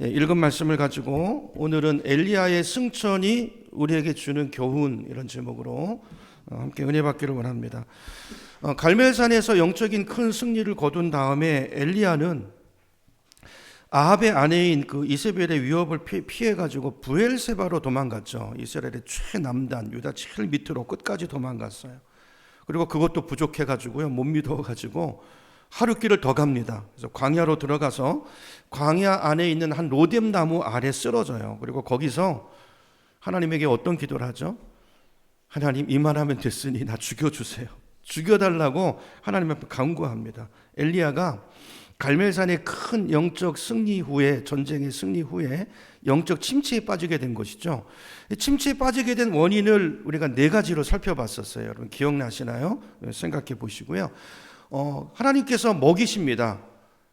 읽은 말씀을 가지고 오늘은 엘리야의 승천이 우리에게 주는 교훈, 이런 제목으로 함께 은혜 받기를 원합니다. 갈멜산에서 영적인 큰 승리를 거둔 다음에 엘리야는 아합의 아내인 그 이세벨의 위협을 피해가지고 브엘세바로 도망갔죠. 이스라엘의 최남단, 유다 제일 밑으로 끝까지 도망갔어요. 그리고 그것도 부족해가지고요, 못 믿어가지고 하루 길을 더 갑니다. 그래서 광야로 들어가서 광야 안에 있는 한 로뎀 나무 아래 쓰러져요. 그리고 거기서 하나님에게 어떤 기도를 하죠? 하나님, 이만하면 됐으니 나 죽여주세요. 죽여달라고 하나님 앞에 간구합니다. 엘리야가 갈멜산의 큰 영적 승리 후에, 전쟁의 승리 후에 영적 침체에 빠지게 된 것이죠. 침체에 빠지게 된 원인을 우리가 네 가지로 살펴봤었어요. 여러분 기억나시나요? 생각해 보시고요. 하나님께서 먹이십니다.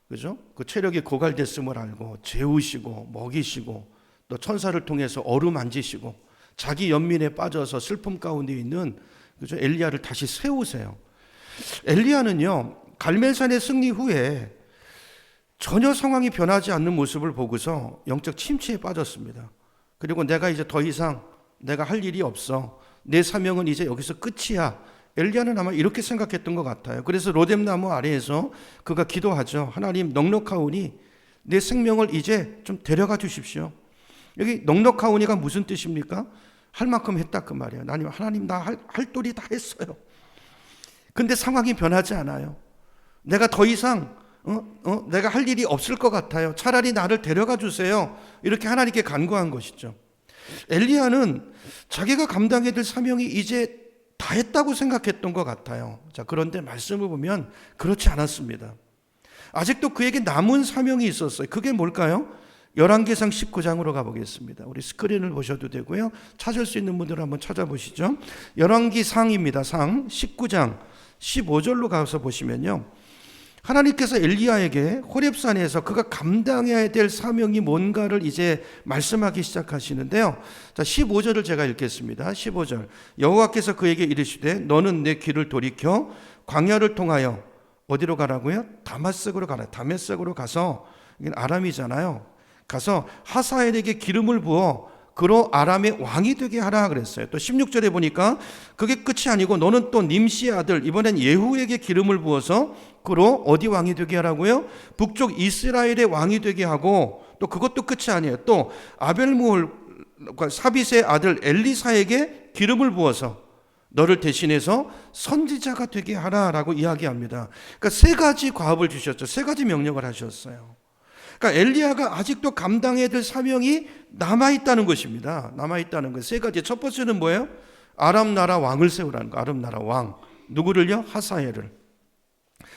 그죠? 그 체력이 고갈됐음을 알고 재우시고 먹이시고 또 천사를 통해서 어루만지시고 자기 연민에 빠져서 슬픔 가운데 있는, 그죠? 엘리야를 다시 세우세요. 엘리야는요, 갈멜산의 승리 후에 전혀 상황이 변하지 않는 모습을 보고서 영적 침체에 빠졌습니다. 그리고 내가 이제 더 이상 내가 할 일이 없어. 내 사명은 이제 여기서 끝이야. 엘리야는 아마 이렇게 생각했던 것 같아요. 그래서 로뎀 나무 아래에서 그가 기도하죠. 하나님, 넉넉하오니 내 생명을 이제 좀 데려가 주십시오. 여기 넉넉하오니가 무슨 뜻입니까? 할 만큼 했다 그 말이에요. 하나님 나 할 도리 다 했어요. 근데 상황이 변하지 않아요. 내가 더 이상 내가 할 일이 없을 것 같아요. 차라리 나를 데려가 주세요. 이렇게 하나님께 간구한 것이죠. 엘리야는 자기가 감당해야 될 사명이 이제 다 했다고 생각했던 것 같아요. 자, 그런데 말씀을 보면 그렇지 않았습니다. 아직도 그에게 남은 사명이 있었어요. 그게 뭘까요? 열왕기상 19장으로 가보겠습니다. 우리 스크린을 보셔도 되고요, 찾을 수 있는 분들은 한번 찾아보시죠. 열왕기상입니다. 상 19장 15절로 가서 보시면요, 하나님께서 엘리야에게 호렙산에서 그가 감당해야 될 사명이 뭔가를 이제 말씀하기 시작하시는데요. 자, 15절을 제가 읽겠습니다. 15절. 여호와께서 그에게 이르시되 너는 내 길을 돌이켜 광야를 통하여 어디로 가라고요? 다메섹으로 가라. 다메섹으로 가서, 이게 아람이잖아요. 가서 하사엘에게 기름을 부어 그로 아람의 왕이 되게 하라 그랬어요. 또 16절에 보니까 그게 끝이 아니고 너는 또 님시의 아들, 이번엔 예후에게 기름을 부어서 그로 어디 왕이 되게 하라고요? 북쪽 이스라엘의 왕이 되게 하고, 또 그것도 끝이 아니에요. 또 아벨무홀 사빗의 아들 엘리사에게 기름을 부어서 너를 대신해서 선지자가 되게 하라라고 이야기합니다. 그러니까 세 가지 과업을 주셨죠. 세 가지 명령을 하셨어요. 그러니까 엘리야가 아직도 감당해야 될 사명이 남아있다는 것입니다. 남아있다는 것. 세 가지. 첫 번째는 뭐예요? 아람 나라 왕을 세우라는 거. 아람 나라 왕. 누구를요? 하사엘을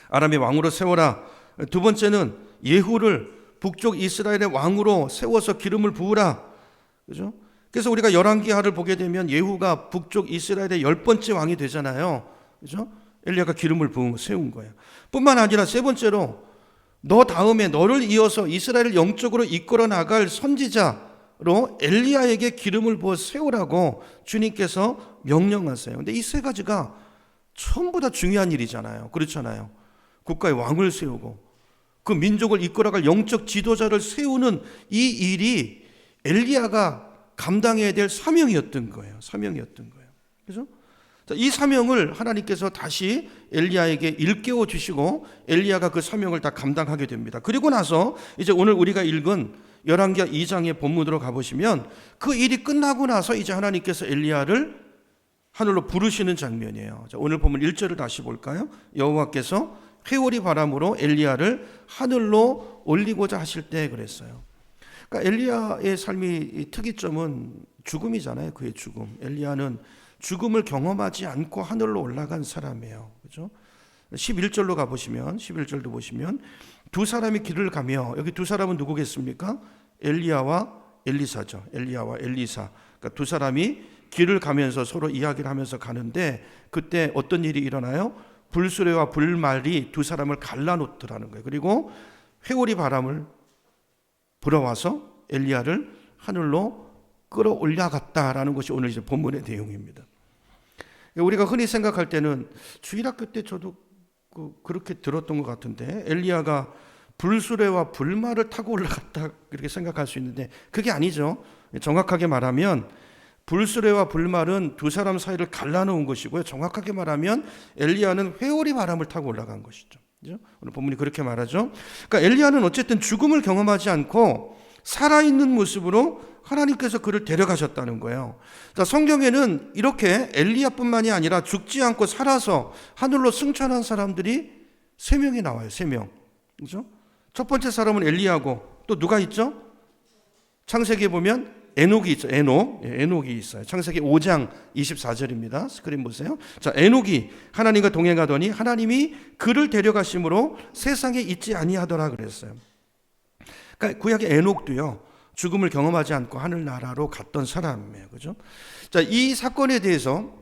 아람의 왕으로 세워라. 두 번째는 예후를 북쪽 이스라엘의 왕으로 세워서 기름을 부으라. 그죠? 그래서 우리가 열왕기하를 보게 되면 예후가 북쪽 이스라엘의 10번째 왕이 되잖아요. 그죠? 엘리야가 기름을 부은 세운 거예요. 뿐만 아니라 세 번째로 너 다음에 너를 이어서 이스라엘을 영적으로 이끌어 나갈 선지자로 엘리야에게 기름을 부어 세우라고 주님께서 명령하세요. 근데 이 세 가지가 전부 다 중요한 일이잖아요. 그렇잖아요. 국가의 왕을 세우고 그 민족을 이끌어갈 영적 지도자를 세우는 이 일이 엘리야가 감당해야 될 사명이었던 거예요. 사명이었던 거예요. 그래서 이 사명을 하나님께서 다시 엘리야에게 일깨워 주시고 엘리야가 그 사명을 다 감당하게 됩니다. 그리고 나서 이제 오늘 우리가 읽은 열왕기하 2장의 본문으로 가보시면 그 일이 끝나고 나서 이제 하나님께서 엘리야를 하늘로 부르시는 장면이에요. 자, 오늘 보면 1절을 다시 볼까요? 여호와께서 회오리 바람으로 엘리야를 하늘로 올리고자 하실 때 그랬어요. 그러니까 엘리야의 삶의 특이점은 죽음이잖아요. 그의 죽음. 엘리야는 죽음을 경험하지 않고 하늘로 올라간 사람이에요. 그죠? 11절로 가보시면, 11절도 보시면 두 사람이 길을 가며, 여기 두 사람은 누구겠습니까? 엘리야와 엘리사죠. 엘리야와 엘리사. 그러니까 두 사람이 길을 가면서 서로 이야기를 하면서 가는데 그때 어떤 일이 일어나요? 불수레와 불말이 두 사람을 갈라놓더라는 거예요. 그리고 회오리 바람을 불어와서 엘리야를 하늘로 끌어올려갔다라는 것이 오늘 이제 본문의 내용입니다. 우리가 흔히 생각할 때는 주일학교 때 저도 그렇게 들었던 것 같은데, 엘리야가 불수레와 불말을 타고 올라갔다 이렇게 생각할 수 있는데 그게 아니죠. 정확하게 말하면 불수레와 불말은 두 사람 사이를 갈라놓은 것이고요. 정확하게 말하면 엘리야는 회오리 바람을 타고 올라간 것이죠. 그렇죠? 오늘 본문이 그렇게 말하죠. 그러니까 엘리야는 어쨌든 죽음을 경험하지 않고 살아있는 모습으로 하나님께서 그를 데려가셨다는 거예요. 자, 성경에는 이렇게 엘리야뿐만이 아니라 죽지 않고 살아서 하늘로 승천한 사람들이 3명이 나와요. 3명. 그렇죠? 첫 번째 사람은 엘리야고 또 누가 있죠? 창세기에 보면 에녹이 있죠. 에녹이 있어요. 창세기 5장 24절입니다. 스크린 보세요. 자, 에녹이 하나님과 동행하더니 하나님이 그를 데려가심으로 세상에 있지 아니하더라 그랬어요. 그러니까 구약의 에녹도요. 죽음을 경험하지 않고 하늘나라로 갔던 사람이에요. 그죠? 자, 이 사건에 대해서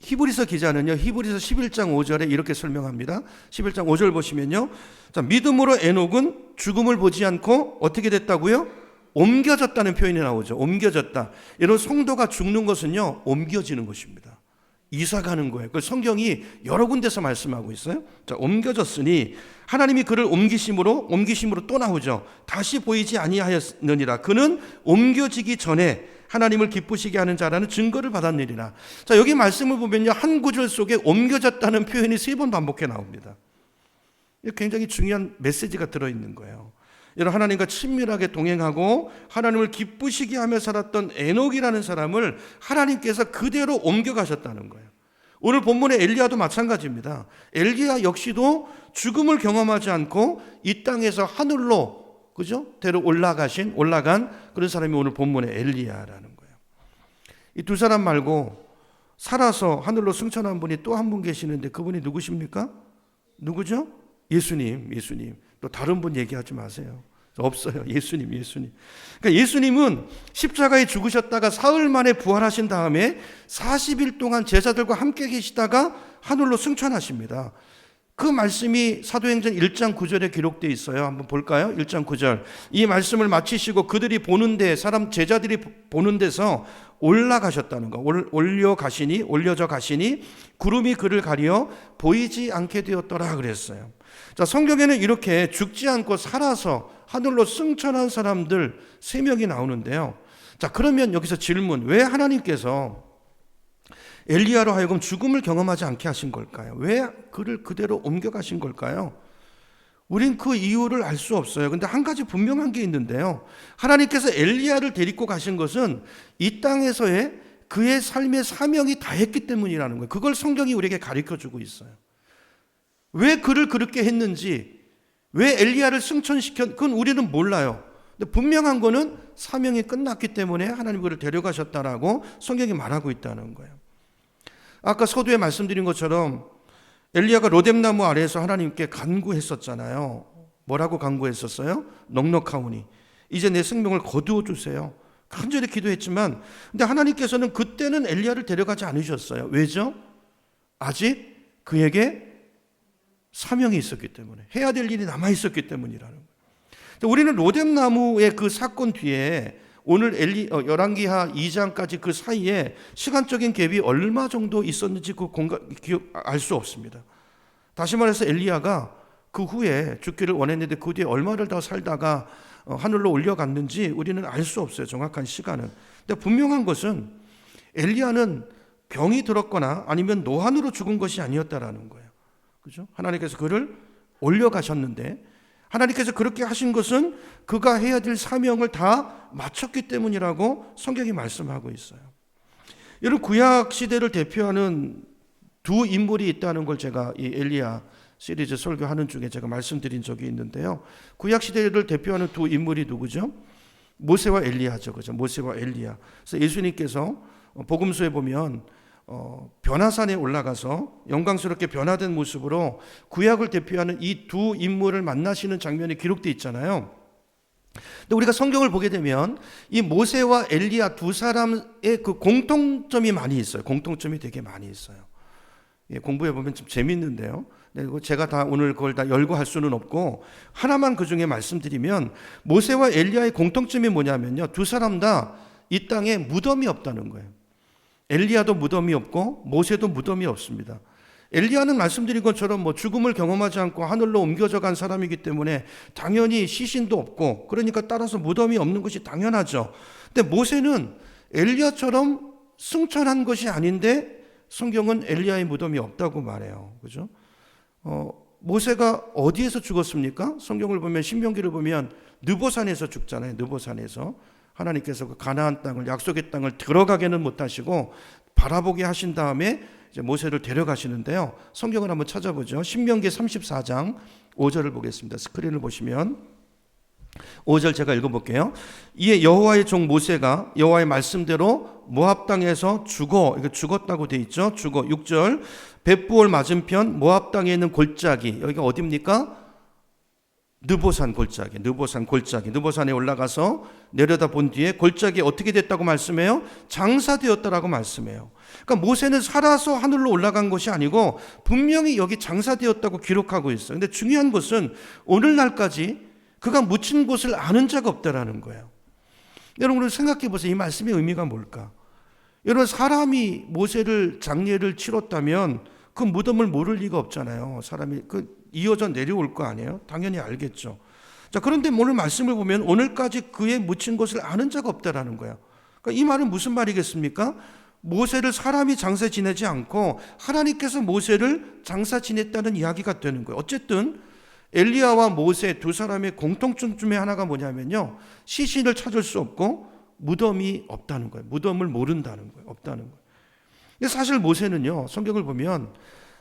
히브리서 기자는요. 히브리서 11장 5절에 이렇게 설명합니다. 11장 5절 보시면요. 자, 믿음으로 에녹은 죽음을 보지 않고 어떻게 됐다고요? 옮겨졌다는 표현이 나오죠. 옮겨졌다. 이런 성도가 죽는 것은요, 옮겨지는 것입니다. 이사 가는 거예요. 그 성경이 여러 군데서 말씀하고 있어요. 자, 옮겨졌으니 하나님이 그를 옮기심으로 또 나오죠. 다시 보이지 아니하였느니라. 그는 옮겨지기 전에 하나님을 기쁘시게 하는 자라는 증거를 받았느니라. 자, 여기 말씀을 보면요, 한 구절 속에 옮겨졌다는 표현이 3번 반복해 나옵니다. 굉장히 중요한 메시지가 들어있는 거예요. 여러분, 하나님과 친밀하게 동행하고 하나님을 기쁘시게 하며 살았던 에녹이라는 사람을 하나님께서 그대로 옮겨가셨다는 거예요. 오늘 본문의 엘리야도 마찬가지입니다. 엘리야 역시도 죽음을 경험하지 않고 이 땅에서 하늘로, 그죠? 데려 올라간 그런 사람이 오늘 본문의 엘리야라는 거예요. 이 두 사람 말고 살아서 하늘로 승천한 분이 또 한 분 계시는데 그분이 누구십니까? 누구죠? 예수님. 또 다른 분 얘기하지 마세요. 없어요. 예수님. 그러니까 예수님은 십자가에 죽으셨다가 사흘 만에 부활하신 다음에 40일 동안 제자들과 함께 계시다가 하늘로 승천하십니다. 그 말씀이 사도행전 1장 9절에 기록되어 있어요. 한번 볼까요? 1장 9절. 이 말씀을 마치시고 그들이 보는데, 제자들이 보는 데서 올라가셨다는 거. 올려져 가시니 구름이 그를 가려 보이지 않게 되었더라 그랬어요. 자, 성경에는 이렇게 죽지 않고 살아서 하늘로 승천한 사람들 3명이 나오는데요. 자, 그러면 여기서 질문. 왜 하나님께서 엘리야로 하여금 죽음을 경험하지 않게 하신 걸까요? 왜 그를 그대로 옮겨가신 걸까요? 우린 그 이유를 알 수 없어요. 근데 한 가지 분명한 게 있는데요. 하나님께서 엘리야를 데리고 가신 것은 이 땅에서의 그의 삶의 사명이 다했기 때문이라는 거예요. 그걸 성경이 우리에게 가르쳐주고 있어요. 왜 그를 그렇게 했는지, 왜 엘리야를 그건 우리는 몰라요. 근데 분명한 거는 사명이 끝났기 때문에 하나님 그를 데려가셨다라고 성경이 말하고 있다는 거예요. 아까 서두에 말씀드린 것처럼 엘리야가 로뎀나무 아래에서 하나님께 간구했었잖아요. 뭐라고 간구했었어요? 넉넉하오니 이제 내 생명을 거두어 주세요. 간절히 기도했지만 근데 하나님께서는 그때는 엘리야를 데려가지 않으셨어요. 왜죠? 아직 그에게 사명이 있었기 때문에, 해야 될 일이 남아 있었기 때문이라는 거예요. 우리는 로뎀나무의 그 사건 뒤에 오늘 열왕기하 2장까지 그 사이에 시간적인 갭이 얼마 정도 있었는지 알 수 없습니다. 다시 말해서 엘리야가 그 후에 죽기를 원했는데 그 뒤에 얼마를 더 살다가 하늘로 올려갔는지 우리는 알 수 없어요. 정확한 시간은. 근데 분명한 것은 엘리야는 병이 들었거나 아니면 노환으로 죽은 것이 아니었다라는 거예요. 그죠? 하나님께서 그를 올려가셨는데 하나님께서 그렇게 하신 것은 그가 해야 될 사명을 다 마쳤기 때문이라고 성경이 말씀하고 있어요. 여러분, 구약 시대를 대표하는 두 인물이 있다는 걸 제가 이 엘리야 시리즈 설교하는 중에 제가 말씀드린 적이 있는데요. 구약 시대를 대표하는 두 인물이 누구죠? 모세와 엘리야죠. 그죠? 모세와 엘리야. 그래서 예수님께서 복음서에 보면 변화산에 올라가서 영광스럽게 변화된 모습으로 구약을 대표하는 이 두 인물을 만나시는 장면이 기록되어 있잖아요. 근데 우리가 성경을 보게 되면 이 모세와 엘리야 두 사람의 그 공통점이 많이 있어요. 공통점이 되게 많이 있어요. 예, 공부해 보면 좀 재밌는데요. 제가 다 오늘 그걸 다 열고 할 수는 없고 하나만 그 중에 말씀드리면 모세와 엘리야의 공통점이 뭐냐면요. 두 사람 다 이 땅에 무덤이 없다는 거예요. 엘리야도 무덤이 없고 모세도 무덤이 없습니다. 엘리야는 말씀드린 것처럼 뭐 죽음을 경험하지 않고 하늘로 옮겨져 간 사람이기 때문에 당연히 시신도 없고, 그러니까 따라서 무덤이 없는 것이 당연하죠. 근데 모세는 엘리야처럼 승천한 것이 아닌데 성경은 엘리야의 무덤이 없다고 말해요. 그죠? 모세가 어디에서 죽었습니까? 성경을 보면, 신명기를 보면 느보산에서 죽잖아요. 느보산에서 하나님께서 그 가나안 땅을, 약속의 땅을 들어가게는 못하시고 바라보게 하신 다음에 이제 모세를 데려가시는데요. 성경을 한번 찾아보죠. 신명기 34장 5절을 보겠습니다. 스크린을 보시면 5절 제가 읽어볼게요. 이에 여호와의 종 모세가 여호와의 말씀대로 모압 땅에서 죽었다고 돼 있죠. 6절 벳부올 맞은편 모압 땅에 있는 골짜기, 여기가 어디입니까? 느보산 골짜기. 느보산에 올라가서 내려다 본 뒤에 골짜기 어떻게 됐다고 말씀해요? 장사되었다라고 말씀해요. 그러니까 모세는 살아서 하늘로 올라간 것이 아니고 분명히 여기 장사되었다고 기록하고 있어요. 근데 중요한 것은 오늘날까지 그가 묻힌 곳을 아는 자가 없다라는 거예요. 여러분 생각해 보세요. 이 말씀의 의미가 뭘까? 여러분, 사람이 모세를 장례를 치렀다면 그 무덤을 모를 리가 없잖아요. 사람이 이어져 내려올 거 아니에요? 당연히 알겠죠. 자, 그런데 오늘 말씀을 보면 오늘까지 그의 묻힌 곳을 아는 자가 없다라는 거예요. 그러니까 이 말은 무슨 말이겠습니까? 모세를 사람이 장사 지내지 않고 하나님께서 모세를 장사 지냈다는 이야기가 되는 거예요. 어쨌든 엘리야와 모세 두 사람의 공통점 중에 하나가 뭐냐면요, 시신을 찾을 수 없고 무덤이 없다는 거예요. 무덤을 모른다는 거예요. 없다는 거예요. 근데 사실 모세는요, 성경을 보면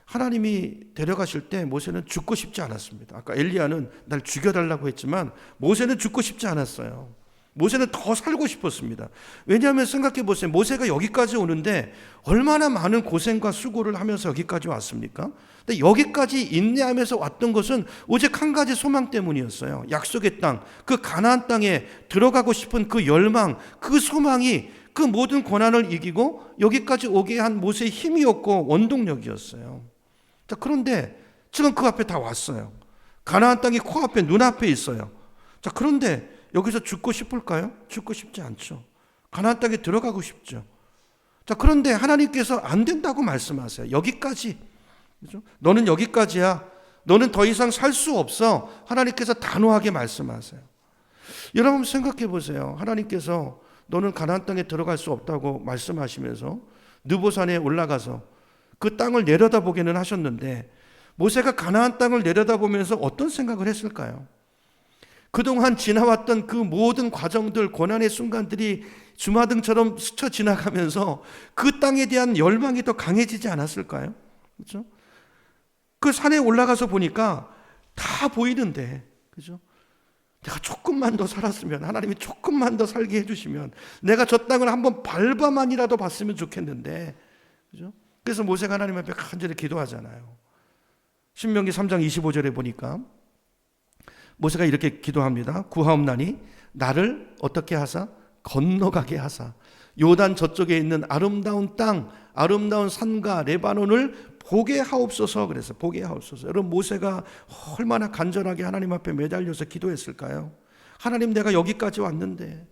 하나님이 데려가실 때 모세는 죽고 싶지 않았습니다. 아까 엘리야는 날 죽여달라고 했지만 모세는 죽고 싶지 않았어요. 모세는 더 살고 싶었습니다. 왜냐하면 생각해 보세요. 모세가 여기까지 오는데 얼마나 많은 고생과 수고를 하면서 여기까지 왔습니까? 근데 여기까지 인내하면서 왔던 것은 오직 한 가지 소망 때문이었어요. 약속의 땅, 그 가나안 땅에 들어가고 싶은 그 열망, 그 소망이 그 모든 고난을 이기고 여기까지 오게 한 모세의 힘이었고 원동력이었어요. 자, 그런데 지금 그 앞에 다 왔어요. 가나안 땅이 코앞에, 눈앞에 있어요. 자, 그런데 여기서 죽고 싶을까요? 죽고 싶지 않죠. 가나안 땅에 들어가고 싶죠. 자, 그런데 하나님께서 안 된다고 말씀하세요. 여기까지. 그죠? 너는 여기까지야. 너는 더 이상 살 수 없어. 하나님께서 단호하게 말씀하세요. 여러분 생각해 보세요. 하나님께서 너는 가나안 땅에 들어갈 수 없다고 말씀하시면서 느보산에 올라가서 그 땅을 내려다보기는 하셨는데 모세가 가나안 땅을 내려다보면서 어떤 생각을 했을까요? 그동안 지나왔던 그 모든 과정들, 고난의 순간들이 주마등처럼 스쳐 지나가면서 그 땅에 대한 열망이 더 강해지지 않았을까요? 그렇죠? 그 산에 올라가서 보니까 다 보이는데, 그죠? 내가 조금만 더 살았으면, 하나님이 조금만 더 살게 해주시면, 내가 저 땅을 한번 밟아만이라도 봤으면 좋겠는데, 그죠? 그래서 모세가 하나님 앞에 간절히 기도하잖아요. 신명기 3장 25절에 보니까 모세가 이렇게 기도합니다. 구하옵나니 나를 어떻게 하사? 건너가게 하사 요단 저쪽에 있는 아름다운 땅, 아름다운 산과 레바논을 보게 하옵소서. 그래서 보게 하옵소서. 여러분, 모세가 얼마나 간절하게 하나님 앞에 매달려서 기도했을까요? 하나님, 내가 여기까지 왔는데,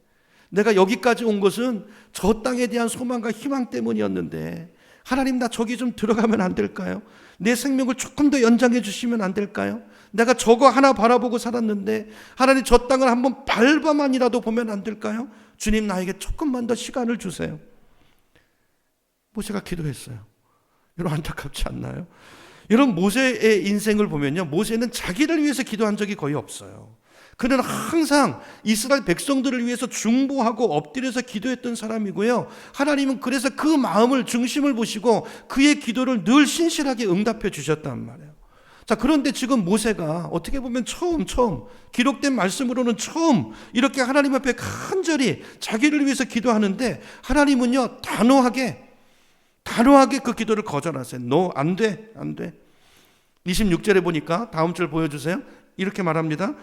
내가 여기까지 온 것은 저 땅에 대한 소망과 희망 때문이었는데, 하나님, 나 저기 좀 들어가면 안 될까요? 내 생명을 조금 더 연장해 주시면 안 될까요? 내가 저거 하나 바라보고 살았는데 하나님, 저 땅을 한번 밟아만이라도 보면 안 될까요? 주님, 나에게 조금만 더 시간을 주세요. 모세가 기도했어요. 여러분, 안타깝지 않나요? 여러분, 모세의 인생을 보면요, 모세는 자기를 위해서 기도한 적이 거의 없어요. 그는 항상 이스라엘 백성들을 위해서 중보하고 엎드려서 기도했던 사람이고요. 하나님은 그래서 그 마음을, 중심을 보시고 그의 기도를 늘 신실하게 응답해 주셨단 말이에요. 자, 그런데 지금 모세가 어떻게 보면 처음 기록된 말씀으로는 처음 이렇게 하나님 앞에 간절히 자기를 위해서 기도하는데 하나님은요, 단호하게 그 기도를 거절하세요. No, 안 돼. 26절에 보니까, 다음 절 보여주세요. 이렇게 말합니다.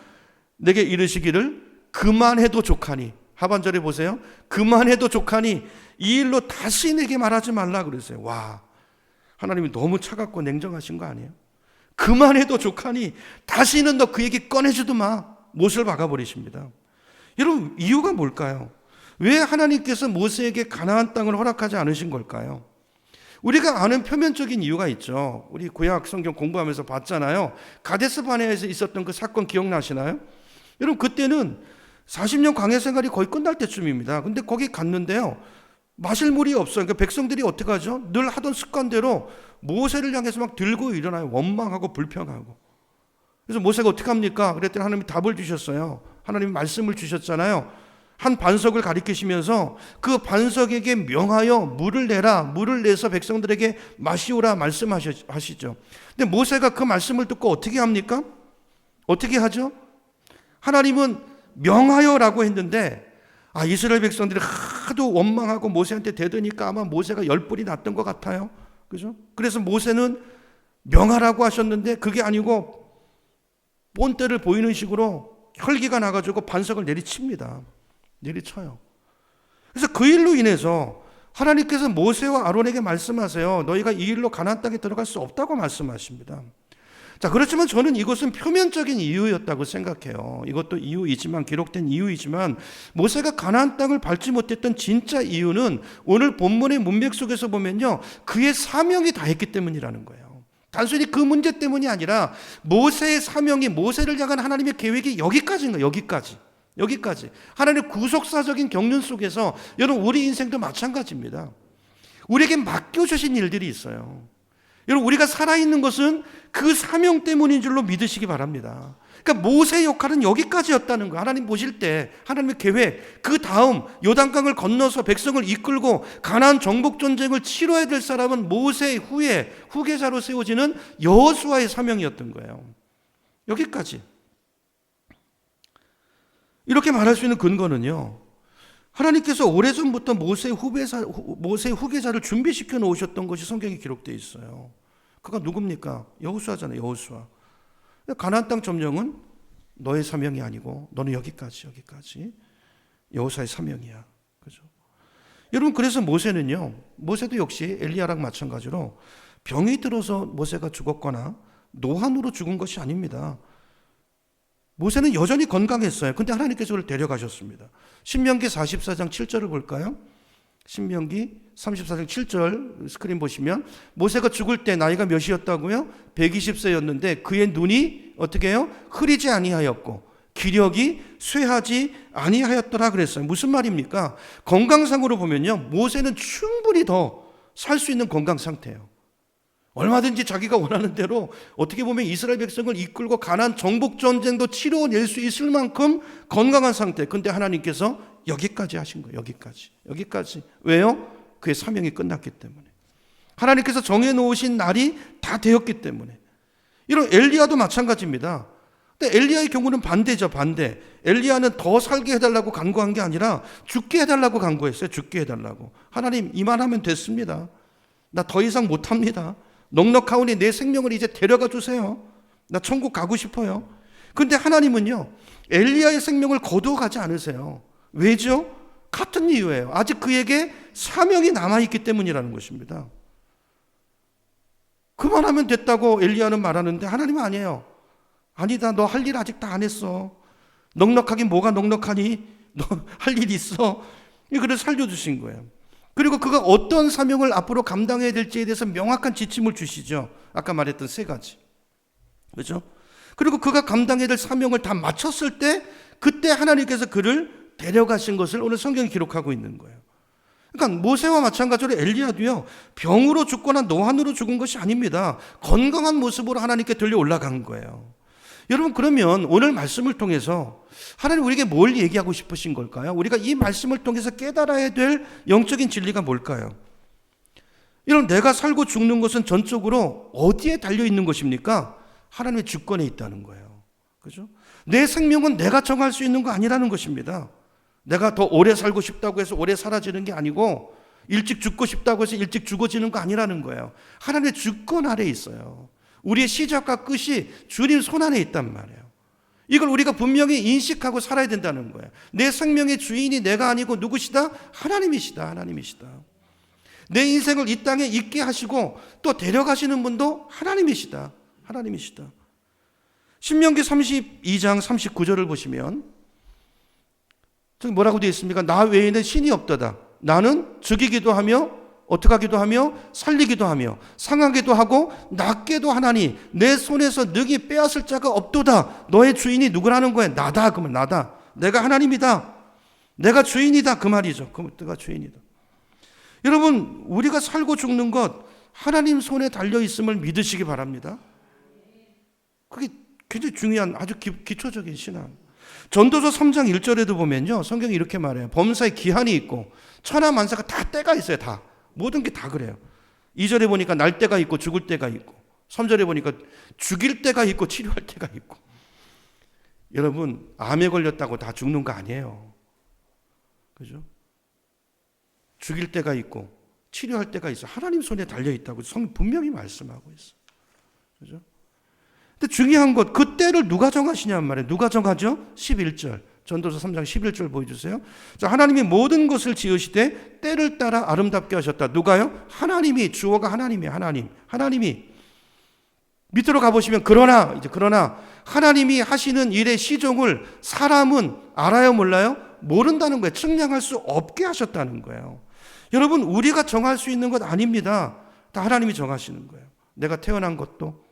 내게 이르시기를 그만해도 족하니, 하반절에 보세요. 그만해도 족하니 이 일로 다시 내게 말하지 말라 그랬어요. 와, 하나님이 너무 차갑고 냉정하신 거 아니에요? 그만해도 족하니 다시는 너 그 얘기 꺼내지도 마. 못을 박아버리십니다. 여러분, 이유가 뭘까요? 왜 하나님께서 모세에게 가나안 땅을 허락하지 않으신 걸까요? 우리가 아는 표면적인 이유가 있죠. 우리 구약 성경 공부하면서 봤잖아요. 가데스 바네아에서 있었던 그 사건 기억나시나요? 여러분 그때는 40년 광야 생활이 거의 끝날 때쯤입니다. 근데 거기 갔는데요. 마실 물이 없어요. 그러니까 백성들이 어떻게 하죠? 늘 하던 습관대로 모세를 향해서 막 들고 일어나요. 원망하고 불평하고. 그래서 모세가 어떻게 합니까? 그랬더니 하나님이 답을 주셨어요. 하나님이 말씀을 주셨잖아요. 한 반석을 가리키시면서 그 반석에게 명하여 물을 내라. 물을 내서 백성들에게 마시오라 말씀하시죠. 근데 모세가 그 말씀을 듣고 어떻게 합니까? 어떻게 하죠? 하나님은 명하여라고 했는데 이스라엘 백성들이 하도 원망하고 모세한테 대드니까 아마 모세가 열불이 났던 것 같아요. 그죠? 그래서 모세는 명하라고 하셨는데 그게 아니고 본때를 보이는 식으로 혈기가 나가지고 반석을 내리칩니다. 내리쳐요. 그래서 그 일로 인해서 하나님께서 모세와 아론에게 말씀하세요. 너희가 이 일로 가나안 땅에 들어갈 수 없다고 말씀하십니다. 자, 그렇지만 저는 이것은 표면적인 이유였다고 생각해요. 이것도 이유이지만, 기록된 이유이지만, 모세가 가나안 땅을 밟지 못했던 진짜 이유는 오늘 본문의 문맥 속에서 보면요, 그의 사명이 다했기 때문이라는 거예요. 단순히 그 문제 때문이 아니라 모세의 사명이, 모세를 향한 하나님의 계획이 여기까지인 거예요. 여기까지. 하나님의 구속사적인 경륜 속에서 여러분 우리 인생도 마찬가지입니다. 우리에게 맡겨주신 일들이 있어요. 여러분 우리가 살아있는 것은 그 사명 때문인 줄로 믿으시기 바랍니다. 그러니까 모세의 역할은 여기까지였다는 거예요. 하나님 보실 때 하나님의 계획, 그 다음 요단강을 건너서 백성을 이끌고 가나안 정복 전쟁을 치러야 될 사람은 모세 후에 후계자로 세워지는 여호수아의 사명이었던 거예요. 여기까지. 이렇게 말할 수 있는 근거는요, 하나님께서 오래전부터 모세의 후계자를 준비시켜 놓으셨던 것이 성경에 기록되어 있어요. 그가 누굽니까? 여호수아잖아요. 여호수아. 가나안 땅 점령은 너의 사명이 아니고 너는 여기까지. 여호수아의 사명이야. 그죠? 여러분 그래서 모세도 역시 엘리야랑 마찬가지로 병이 들어서 모세가 죽었거나 노환으로 죽은 것이 아닙니다. 모세는 여전히 건강했어요. 근데 하나님께서 그를 데려가셨습니다. 신명기 44장 7절을 볼까요? 신명기 34장 7절 스크린 보시면 모세가 죽을 때 나이가 몇이었다고요? 120세였는데 그의 눈이 어떻게 해요? 흐리지 아니하였고 기력이 쇠하지 아니하였더라 그랬어요. 무슨 말입니까? 건강상으로 보면요, 모세는 충분히 더 살 수 있는 건강 상태예요. 얼마든지 자기가 원하는 대로 어떻게 보면 이스라엘 백성을 이끌고 가나안 정복 전쟁도 치러낼 수 있을 만큼 건강한 상태. 근데 하나님께서 여기까지 하신 거예요. 여기까지. 왜요? 그의 사명이 끝났기 때문에. 하나님께서 정해 놓으신 날이 다 되었기 때문에. 이런 엘리야도 마찬가지입니다. 근데 엘리야의 경우는 반대죠. 반대. 엘리야는 더 살게 해달라고 간구한 게 아니라 죽게 해달라고 간구했어요. 죽게 해달라고. 하나님 이만하면 됐습니다. 나 더 이상 못합니다. 넉넉하오니 내 생명을 이제 데려가 주세요. 나 천국 가고 싶어요. 근데 하나님은요, 엘리야의 생명을 거두어 가지 않으세요. 왜죠? 같은 이유예요. 아직 그에게 사명이 남아있기 때문이라는 것입니다. 그만하면 됐다고 엘리야는 말하는데 하나님은 아니에요. 아니다, 너 할 일 아직 다 안 했어. 넉넉하긴 뭐가 넉넉하니? 너 할 일 있어. 그를 살려주신 거예요. 그리고 그가 어떤 사명을 앞으로 감당해야 될지에 대해서 명확한 지침을 주시죠. 아까 말했던 세 가지. 그렇죠? 그리고 그가 감당해야 될 사명을 다 마쳤을 때 그때 하나님께서 그를 데려가신 것을 오늘 성경이 기록하고 있는 거예요. 그러니까 모세와 마찬가지로 엘리야도요, 병으로 죽거나 노환으로 죽은 것이 아닙니다. 건강한 모습으로 하나님께 들려 올라간 거예요. 여러분 그러면 오늘 말씀을 통해서 하나님 우리에게 뭘 얘기하고 싶으신 걸까요? 우리가 이 말씀을 통해서 깨달아야 될 영적인 진리가 뭘까요? 여러분 내가 살고 죽는 것은 전적으로 어디에 달려있는 것입니까? 하나님의 주권에 있다는 거예요. 그죠? 내 생명은 내가 정할 수 있는 거 아니라는 것입니다. 내가 더 오래 살고 싶다고 해서 오래 사라지는 게 아니고 일찍 죽고 싶다고 해서 일찍 죽어지는 거 아니라는 거예요. 하나님의 주권 아래에 있어요. 우리의 시작과 끝이 주님 손 안에 있단 말이에요. 이걸 우리가 분명히 인식하고 살아야 된다는 거예요. 내 생명의 주인이 내가 아니고 누구시다? 하나님이시다. 내 인생을 이 땅에 있게 하시고 또 데려가시는 분도 하나님이시다. 신명기 32장 39절을 보시면 저기 뭐라고 되어 있습니까? 나 외에는 신이 없도다. 나는 죽이기도 하며 어떻게 하기도 하며 살리기도 하며 상하기도 하고 낫게도 하나니 내 손에서 능히 빼앗을 자가 없도다. 너의 주인이 누구라는 거야? 나다. 그러면 나다. 내가 하나님이다. 내가 주인이다. 그 말이죠. 내가 주인이다. 여러분, 우리가 살고 죽는 것 하나님 손에 달려있음을 믿으시기 바랍니다. 그게 굉장히 중요한 아주 기초적인 신앙. 전도서 3장 1절에도 보면요, 성경이 이렇게 말해요. 범사에 기한이 있고 천하 만사가 다 때가 있어요. 다. 모든 게 다 그래요. 2절에 보니까 날 때가 있고 죽을 때가 있고 3절에 보니까 죽일 때가 있고 치료할 때가 있고. 여러분, 암에 걸렸다고 다 죽는 거 아니에요. 그죠? 죽일 때가 있고 치료할 때가 있어. 하나님 손에 달려 있다고 성경 분명히 말씀하고 있어. 그죠? 근데 중요한 것, 그 때를 누가 정하시냐는 말이에요. 누가 정하죠? 11절. 전도서 3장 11절 보여주세요. 자, 하나님이 모든 것을 지으시되 때를 따라 아름답게 하셨다. 누가요? 하나님이. 주어가 하나님이에요. 하나님이. 밑으로 가보시면 그러나 하나님이 하시는 일의 시종을 사람은 알아요, 몰라요? 모른다는 거예요. 측량할 수 없게 하셨다는 거예요. 여러분, 우리가 정할 수 있는 것 아닙니다. 다 하나님이 정하시는 거예요. 내가 태어난 것도,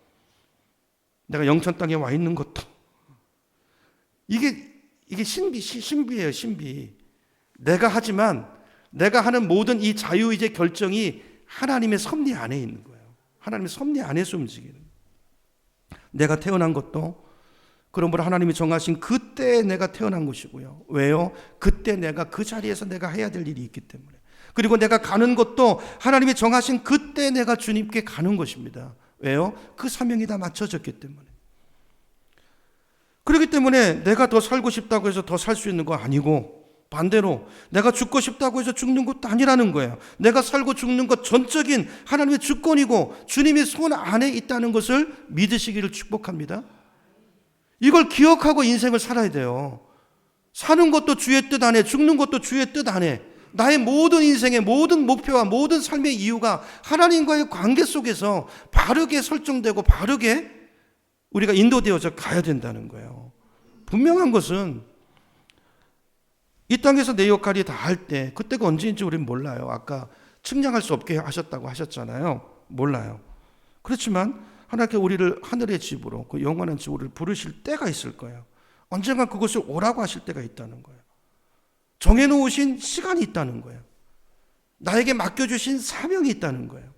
내가 영천 땅에 와 있는 것도. 이게 신비예요, 신비. 내가 하지만 내가 하는 모든 이 자유의지 결정이 하나님의 섭리 안에 있는 거예요. 하나님의 섭리 안에서 움직이는 거예요. 내가 태어난 것도 그러므로 하나님이 정하신 그때에 내가 태어난 것이고요. 왜요? 그때 내가 그 자리에서 내가 해야 될 일이 있기 때문에. 그리고 내가 가는 것도 하나님이 정하신 그때 내가 주님께 가는 것입니다. 왜요? 그 사명이 다 맞춰졌기 때문에. 그렇기 때문에 내가 더 살고 싶다고 해서 더 살 수 있는 거 아니고, 반대로 내가 죽고 싶다고 해서 죽는 것도 아니라는 거예요. 내가 살고 죽는 것 전적인 하나님의 주권이고 주님의 손 안에 있다는 것을 믿으시기를 축복합니다. 이걸 기억하고 인생을 살아야 돼요. 사는 것도 주의 뜻 안에, 죽는 것도 주의 뜻 안에. 나의 모든 인생의 모든 목표와 모든 삶의 이유가 하나님과의 관계 속에서 바르게 설정되고 바르게 우리가 인도되어져 가야 된다는 거예요. 분명한 것은 이 땅에서 내 역할이 다 할 때, 그때가 언제인지 우리는 몰라요. 아까 측량할 수 없게 하셨다고 하셨잖아요. 몰라요. 그렇지만 하나님께 우리를 하늘의 집으로, 그 영원한 집으로 부르실 때가 있을 거예요. 언젠가 그것을 오라고 하실 때가 있다는 거예요. 정해놓으신 시간이 있다는 거예요. 나에게 맡겨주신 사명이 있다는 거예요.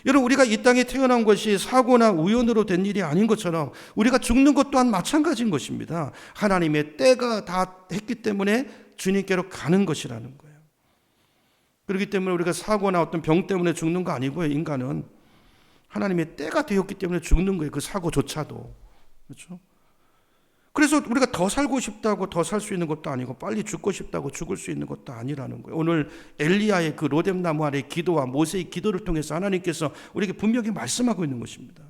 여러분, 우리가 이 땅에 태어난 것이 사고나 우연으로 된 일이 아닌 것처럼 우리가 죽는 것 또한 마찬가지인 것입니다. 하나님의 때가 다 했기 때문에 주님께로 가는 것이라는 거예요. 그렇기 때문에 우리가 사고나 어떤 병 때문에 죽는 거 아니고요. 인간은 하나님의 때가 되었기 때문에 죽는 거예요. 그 사고조차도. 그렇죠? 그래서 우리가 더 살고 싶다고 더 살 수 있는 것도 아니고 빨리 죽고 싶다고 죽을 수 있는 것도 아니라는 거예요. 오늘 엘리야의 그 로뎀나무 아래 기도와 모세의 기도를 통해서 하나님께서 우리에게 분명히 말씀하고 있는 것입니다.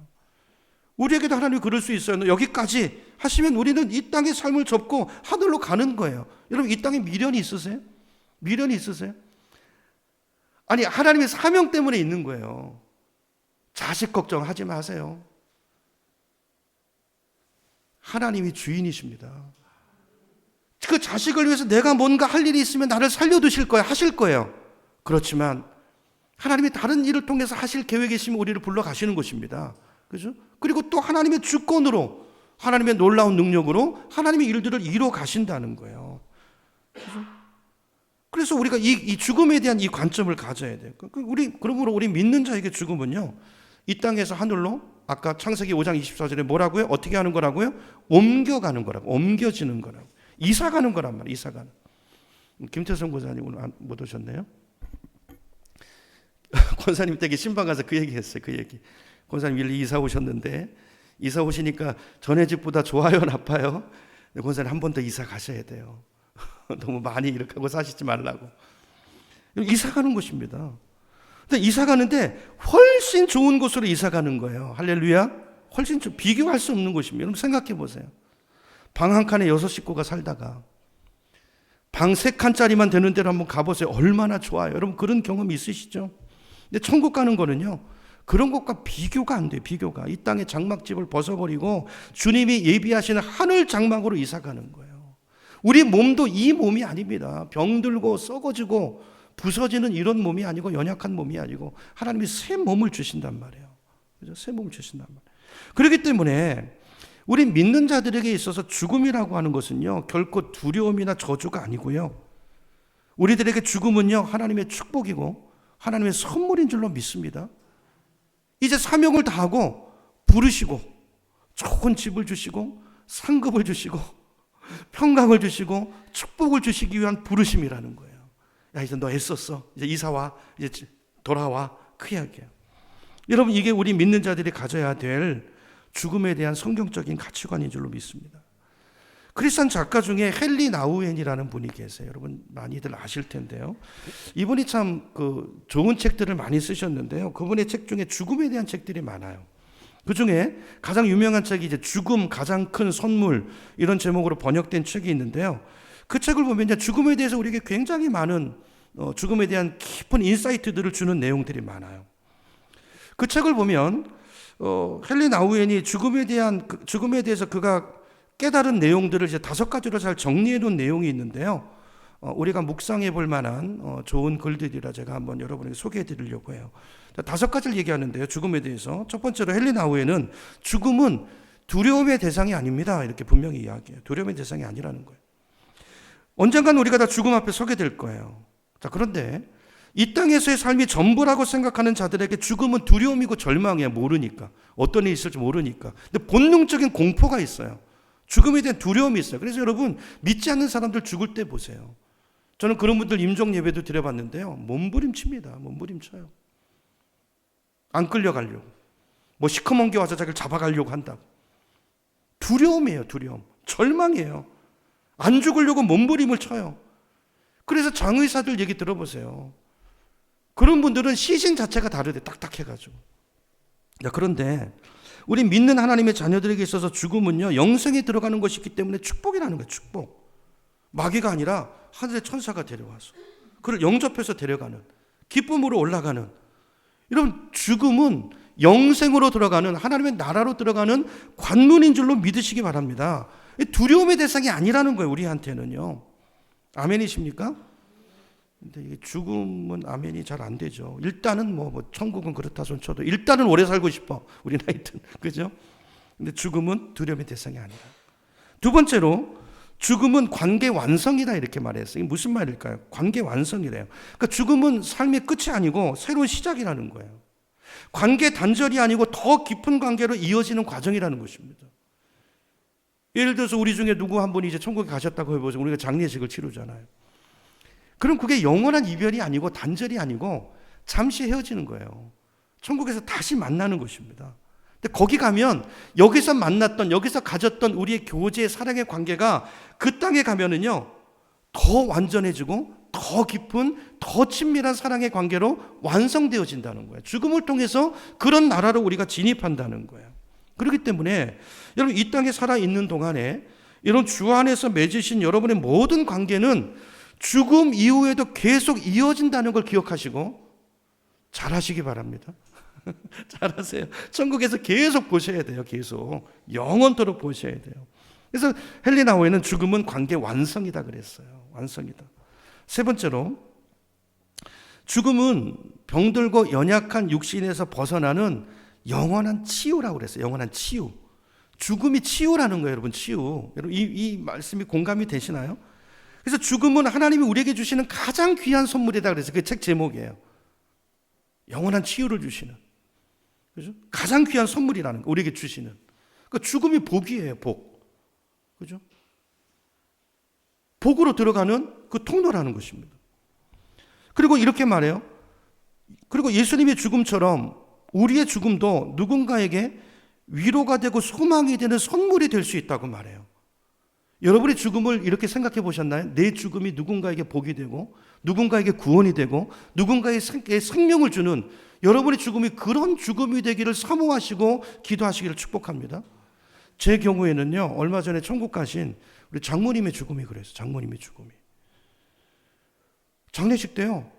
우리에게도 하나님이 그럴 수 있어요. 여기까지 하시면 우리는 이 땅의 삶을 접고 하늘로 가는 거예요. 여러분, 이 땅에 미련이 있으세요? 미련이 있으세요? 아니, 하나님의 사명 때문에 있는 거예요. 자식 걱정하지 마세요. 하나님이 주인이십니다. 그 자식을 위해서 내가 뭔가 할 일이 있으면 나를 살려두실 거예요. 하실 거예요. 그렇지만 하나님이 다른 일을 통해서 하실 계획이 있으면 우리를 불러가시는 것입니다. 그죠? 그리고 또 하나님의 주권으로, 하나님의 놀라운 능력으로 하나님의 일들을 이루어 가신다는 거예요. 그래서 우리가 이 죽음에 대한 이 관점을 가져야 돼요. 그러므로 우리 믿는 자에게 죽음은요, 이 땅에서 하늘로, 아까 창세기 5장 24절에 뭐라고요? 어떻게 하는 거라고요? 옮겨가는 거라고. 옮겨지는 거라고. 이사가는 거란 말이에요. 이사가는. 김태성 권사님 오늘 못 오셨네요. 권사님 댁에 신방 가서 그 얘기 했어요. 그 얘기. 권사님 일리 이사 오셨는데, 이사 오시니까 전에 집보다 좋아요, 나빠요? 권사님 한 번 더 이사 가셔야 돼요. 너무 많이 이렇게 하고 사시지 말라고. 이사 가는 것입니다. 근데 이사 가는데 훨씬 좋은 곳으로 이사 가는 거예요. 할렐루야. 훨씬 비교할 수 없는 곳입니다. 여러분 생각해 보세요. 방 한 칸에 6식구가 살다가 방 3칸짜리만 되는 데로 한번 가보세요. 얼마나 좋아요. 여러분 그런 경험이 있으시죠? 근데 천국 가는 거는요, 그런 것과 비교가 안 돼요. 비교가. 이 땅의 장막집을 벗어버리고 주님이 예비하시는 하늘 장막으로 이사 가는 거예요. 우리 몸도 이 몸이 아닙니다. 병들고 썩어지고 부서지는 이런 몸이 아니고 연약한 몸이 아니고 하나님이 새 몸을 주신단 말이에요. 그죠? 새 몸을 주신단 말이에요. 그렇기 때문에 우리 믿는 자들에게 있어서 죽음이라고 하는 것은요, 결코 두려움이나 저주가 아니고요. 우리들에게 죽음은요, 하나님의 축복이고 하나님의 선물인 줄로 믿습니다. 이제 사명을 다하고 부르시고 좋은 집을 주시고 상급을 주시고 평강을 주시고 축복을 주시기 위한 부르심이라는 거예요. 야, 이제 너 애썼어. 이제 이사와. 이제 돌아와. 그 이야기예요. 여러분, 이게 우리 믿는 자들이 가져야 될 죽음에 대한 성경적인 가치관인 줄로 믿습니다. 크리스찬 작가 중에 헨리 나우엔이라는 분이 계세요. 여러분 많이들 아실 텐데요. 이분이 참 좋은 책들을 많이 쓰셨는데요. 그분의 책 중에 죽음에 대한 책들이 많아요. 그 중에 가장 유명한 책이 이제 죽음 가장 큰 선물, 이런 제목으로 번역된 책이 있는데요. 그 책을 보면 이제 죽음에 대해서 우리에게 굉장히 많은 죽음에 대한 깊은 인사이트들을 주는 내용들이 많아요. 그 책을 보면 헨리 나우엔이 죽음에 대해서 그가 깨달은 내용들을 이제 5가지로 잘 정리해 놓은 내용이 있는데요. 우리가 묵상해 볼 만한 좋은 글들이라 제가 한번 여러분에게 소개해 드리려고 해요. 5가지를 얘기하는데요. 죽음에 대해서. 첫 번째로 헨리 나우엔은 죽음은 두려움의 대상이 아닙니다. 이렇게 분명히 이야기해요. 두려움의 대상이 아니라는 거예요. 언젠간 우리가 다 죽음 앞에 서게 될 거예요. 자, 그런데 이 땅에서의 삶이 전부라고 생각하는 자들에게 죽음은 두려움이고 절망이에요. 모르니까. 어떤 일이 있을지 모르니까. 근데 본능적인 공포가 있어요. 죽음에 대한 두려움이 있어요. 그래서 여러분, 믿지 않는 사람들 죽을 때 보세요. 저는 그런 분들 임종 예배도 드려봤는데요. 몸부림칩니다. 몸부림쳐요. 안 끌려가려고. 뭐 시커먼 게 와서 자기를 잡아가려고 한다고. 두려움이에요. 두려움. 절망이에요. 안 죽으려고 몸부림을 쳐요. 그래서 장의사들 얘기 들어보세요. 그런 분들은 시신 자체가 다르대. 딱딱해가지고. 그런데 우리 믿는 하나님의 자녀들에게 있어서 죽음은요, 영생에 들어가는 것이기 때문에 축복이라는 거예요. 축복. 마귀가 아니라 하늘의 천사가 데려와서 그를 영접해서 데려가는, 기쁨으로 올라가는. 여러분, 죽음은 영생으로 들어가는, 하나님의 나라로 들어가는 관문인 줄로 믿으시기 바랍니다. 두려움의 대상이 아니라는 거예요. 우리한테는요. 아멘이십니까? 근데 이게 죽음은 아멘이 잘 안 되죠. 일단은 뭐 천국은 그렇다 손 쳐도 일단은 오래 살고 싶어. 우리 나이든. 그죠? 근데 죽음은 두려움의 대상이 아니라. 두 번째로, 죽음은 관계 완성이다, 이렇게 말했어요. 이게 무슨 말일까요? 관계 완성이래요. 그러니까 죽음은 삶의 끝이 아니고 새로운 시작이라는 거예요. 관계 단절이 아니고 더 깊은 관계로 이어지는 과정이라는 것입니다. 예를 들어서 우리 중에 누구 한 분이 이제 천국에 가셨다고 해보죠. 우리가 장례식을 치르잖아요. 그럼 그게 영원한 이별이 아니고 단절이 아니고 잠시 헤어지는 거예요. 천국에서 다시 만나는 것입니다. 근데 거기 가면 여기서 만났던, 여기서 가졌던 우리의 교제, 사랑의 관계가 그 땅에 가면은요, 더 완전해지고 더 깊은, 더 친밀한 사랑의 관계로 완성되어진다는 거예요. 죽음을 통해서 그런 나라로 우리가 진입한다는 거예요. 그렇기 때문에 여러분, 이 땅에 살아있는 동안에 이런 주 안에서 맺으신 여러분의 모든 관계는 죽음 이후에도 계속 이어진다는 걸 기억하시고 잘하시기 바랍니다. 잘하세요. 천국에서 계속 보셔야 돼요. 계속 영원토록 보셔야 돼요. 그래서 헨리 나우엔은 죽음은 관계 완성이다 그랬어요. 완성이다. 세 번째로, 죽음은 병들고 연약한 육신에서 벗어나는 영원한 치유라고 그랬어요. 영원한 치유. 죽음이 치유라는 거예요, 여러분. 치유. 여러분, 이 말씀이 공감이 되시나요? 그래서 죽음은 하나님이 우리에게 주시는 가장 귀한 선물이다 그래서 그 책 제목이에요. 영원한 치유를 주시는. 그죠? 가장 귀한 선물이라는 거, 우리에게 주시는. 그러니까 죽음이 복이에요, 복. 그죠? 복으로 들어가는 그 통로라는 것입니다. 그리고 이렇게 말해요. 그리고 예수님의 죽음처럼 우리의 죽음도 누군가에게 위로가 되고 소망이 되는 선물이 될 수 있다고 말해요. 여러분의 죽음을 이렇게 생각해 보셨나요? 내 죽음이 누군가에게 복이 되고 누군가에게 구원이 되고 누군가에게 생명을 주는, 여러분의 죽음이 그런 죽음이 되기를 사모하시고 기도하시기를 축복합니다. 제 경우에는요, 얼마 전에 천국 가신 우리 장모님의 죽음이 그랬어요. 장모님의 죽음이. 장례식 때요,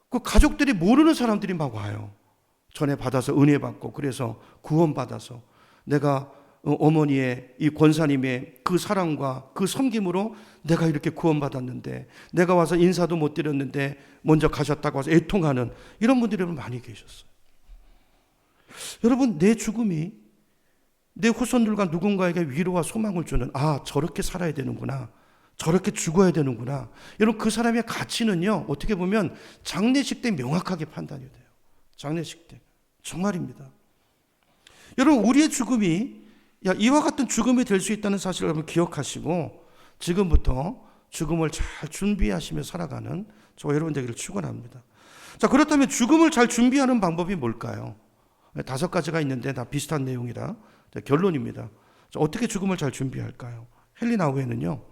그 가족들이 모르는 사람들이 막 와요. 전에 받아서 은혜 받고, 그래서 구원 받아서 내가 어머니의 이 권사님의 그 사랑과 그 섬김으로 내가 이렇게 구원받았는데, 내가 와서 인사도 못 드렸는데 먼저 가셨다고 해서 애통하는 이런 분들이 많이 계셨어요. 여러분, 내 죽음이 내 후손들과 누군가에게 위로와 소망을 주는, 저렇게 살아야 되는구나, 저렇게 죽어야 되는구나, 여러분, 그 사람의 가치는요, 어떻게 보면 장례식 때 명확하게 판단이 돼요. 장례식 때 정말입니다. 여러분, 우리의 죽음이 이와 같은 죽음이 될 수 있다는 사실을 여러분 기억하시고, 지금부터 죽음을 잘 준비하시며 살아가는 저와 여러분 되기를 축원합니다. 자, 그렇다면 죽음을 잘 준비하는 방법이 뭘까요? 5가지가 있는데 다 비슷한 내용이라 결론입니다. 자, 어떻게 죽음을 잘 준비할까요? 헨리 나우에는요,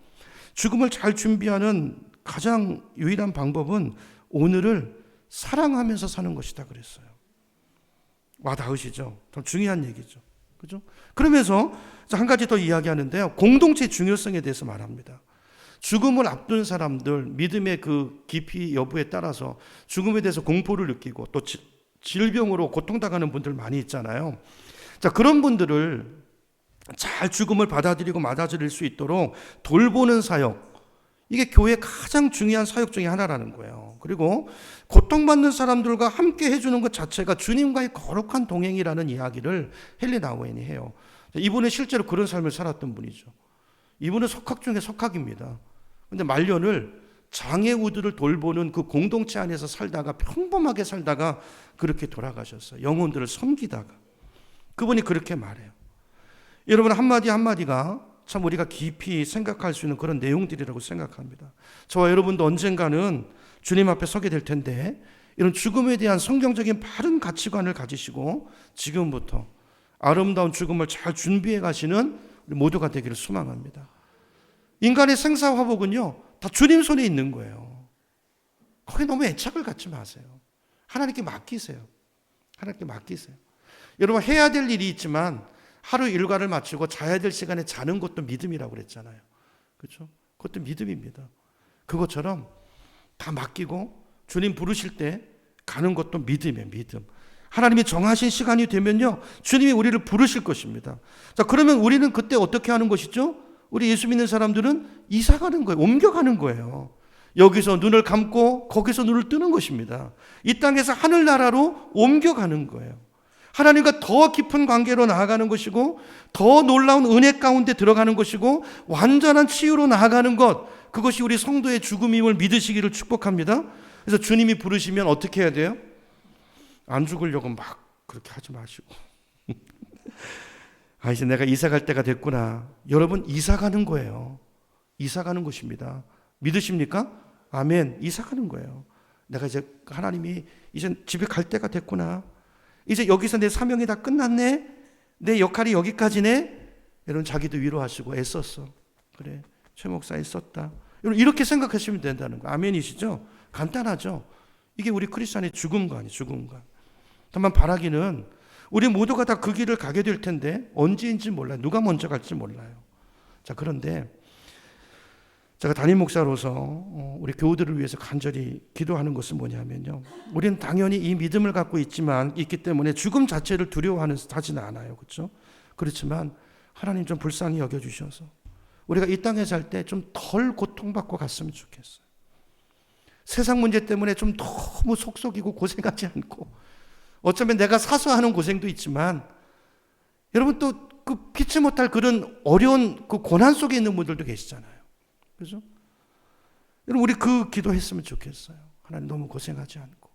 죽음을 잘 준비하는 가장 유일한 방법은 오늘을 사랑하면서 사는 것이다 그랬어요. 와닿으시죠? 더 중요한 얘기죠. 그죠? 그러면서 한 가지 더 이야기하는데요, 공동체의 중요성에 대해서 말합니다. 죽음을 앞둔 사람들, 믿음의 그 깊이 여부에 따라서 죽음에 대해서 공포를 느끼고 또 질병으로 고통당하는 분들 많이 있잖아요. 자, 그런 분들을 잘 죽음을 받아들이고 맞아들일 수 있도록 돌보는 사역, 이게 교회의 가장 중요한 사역 중에 하나라는 거예요. 그리고 고통받는 사람들과 함께 해주는 것 자체가 주님과의 거룩한 동행이라는 이야기를 헨리 나우엔이 해요. 이분은 실제로 그런 삶을 살았던 분이죠. 이분은 석학 중에 석학입니다. 근데 말년을 장애우들을 돌보는 그 공동체 안에서 살다가, 평범하게 살다가 그렇게 돌아가셨어요. 영혼들을 섬기다가. 그분이 그렇게 말해요. 여러분, 한마디 한마디가 참 우리가 깊이 생각할 수 있는 그런 내용들이라고 생각합니다. 저와 여러분도 언젠가는 주님 앞에 서게 될 텐데, 이런 죽음에 대한 성경적인 바른 가치관을 가지시고 지금부터 아름다운 죽음을 잘 준비해 가시는 우리 모두가 되기를 소망합니다. 인간의 생사화복은요, 다 주님 손에 있는 거예요. 거기에 너무 애착을 갖지 마세요. 하나님께 맡기세요. 하나님께 맡기세요. 여러분, 해야 될 일이 있지만 하루 일과를 마치고 자야 될 시간에 자는 것도 믿음이라고 그랬잖아요. 그렇죠? 그것도 믿음입니다. 그것처럼 다 맡기고 주님 부르실 때 가는 것도 믿음이에요. 믿음. 하나님이 정하신 시간이 되면요, 주님이 우리를 부르실 것입니다. 자, 그러면 우리는 그때 어떻게 하는 것이죠? 우리 예수 믿는 사람들은 이사 가는 거예요. 옮겨가는 거예요. 여기서 눈을 감고 거기서 눈을 뜨는 것입니다. 이 땅에서 하늘나라로 옮겨가는 거예요. 하나님과 더 깊은 관계로 나아가는 것이고, 더 놀라운 은혜 가운데 들어가는 것이고, 완전한 치유로 나아가는 것, 그것이 우리 성도의 죽음임을 믿으시기를 축복합니다. 그래서 주님이 부르시면 어떻게 해야 돼요? 안 죽으려고 막 그렇게 하지 마시고 이제 내가 이사 갈 때가 됐구나. 여러분, 이사 가는 거예요. 이사 가는 것입니다. 믿으십니까? 아멘. 이사 가는 거예요. 내가 이제 하나님이 이제 집에 갈 때가 됐구나. 이제 여기서 내 사명이 다 끝났네. 내 역할이 여기까지네. 여러분, 자기도 위로하시고 애썼어. 그래, 최 목사 애썼다. 여러분, 이렇게 생각하시면 된다는 거. 아멘이시죠? 간단하죠? 이게 우리 크리스찬의 죽음관이에요. 죽음관. 다만 바라기는 우리 모두가 다 그 길을 가게 될 텐데 언제인지 몰라요. 누가 먼저 갈지 몰라요. 자, 그런데 제가 담임 목사로서 우리 교우들을 위해서 간절히 기도하는 것은 뭐냐면요, 우리는 당연히 이 믿음을 갖고 있기 때문에 죽음 자체를 두려워하지는 않아요. 그렇죠? 그렇지만 하나님 좀 불쌍히 여겨주셔서 우리가 이 땅에 살 때 좀 덜 고통받고 갔으면 좋겠어요. 세상 문제 때문에 좀 너무 속썩이고 고생하지 않고, 어쩌면 내가 사소하는 고생도 있지만 여러분, 또 그 피치 못할 그런 어려운 그 고난 속에 있는 분들도 계시잖아요. 그죠? 여러분, 우리 그 기도했으면 좋겠어요. 하나님, 너무 고생하지 않고